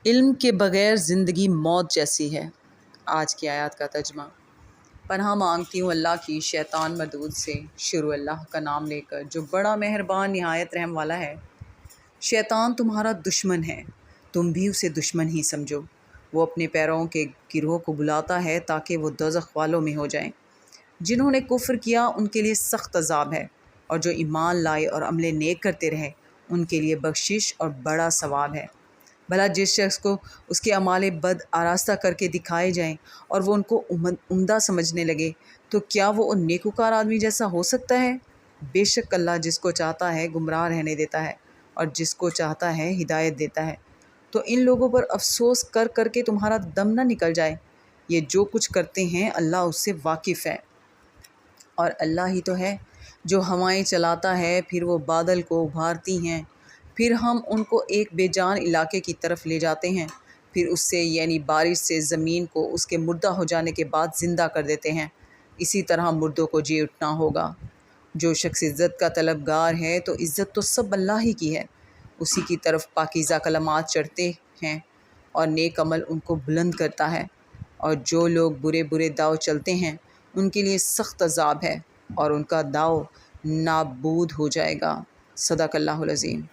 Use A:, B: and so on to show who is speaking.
A: علم کے بغیر زندگی موت جیسی ہے۔ آج کی آیات کا ترجمہ۔ پناہ مانگتی ہوں اللہ کی شیطان مردود سے۔ شروع اللہ کا نام لے کر جو بڑا مہربان نہایت رحم والا ہے۔ شیطان تمہارا دشمن ہے، تم بھی اسے دشمن ہی سمجھو۔ وہ اپنے پیرووں کے گروہ کو بلاتا ہے تاکہ وہ دوزخ والوں میں ہو جائیں۔ جنہوں نے کفر کیا ان کے لیے سخت عذاب ہے، اور جو ایمان لائے اور عمل نیک کرتے رہے ان کے لیے بخشش اور بڑا ثواب ہے۔ بھلا جس شخص کو اس کے اعمال بد آراستہ کر کے دکھائے جائیں اور وہ ان کو عمدہ سمجھنے لگے تو کیا وہ ان نیکوکار آدمی جیسا ہو سکتا ہے؟ بے شک اللہ جس کو چاہتا ہے گمراہ رہنے دیتا ہے اور جس کو چاہتا ہے ہدایت دیتا ہے۔ تو ان لوگوں پر افسوس کر کر کے تمہارا دم نہ نکل جائے۔ یہ جو کچھ کرتے ہیں اللہ اس سے واقف ہے۔ اور اللہ ہی تو ہے جو ہوائیں چلاتا ہے، پھر وہ بادل کو ابھارتی ہیں، پھر ہم ان کو ایک بے جان علاقے کی طرف لے جاتے ہیں، پھر اس سے یعنی بارش سے زمین کو اس کے مردہ ہو جانے کے بعد زندہ کر دیتے ہیں۔ اسی طرح مردوں کو جی اٹھنا ہوگا۔ جو شخص عزت کا طلبگار ہے تو عزت تو سب اللہ ہی کی ہے۔ اسی کی طرف پاکیزہ کلمات چڑھتے ہیں اور نیک عمل ان کو بلند کرتا ہے۔ اور جو لوگ برے برے داؤ چلتے ہیں ان کے لیے سخت عذاب ہے اور ان کا داؤ نابود ہو جائے گا۔ صدق اللہ العظیم۔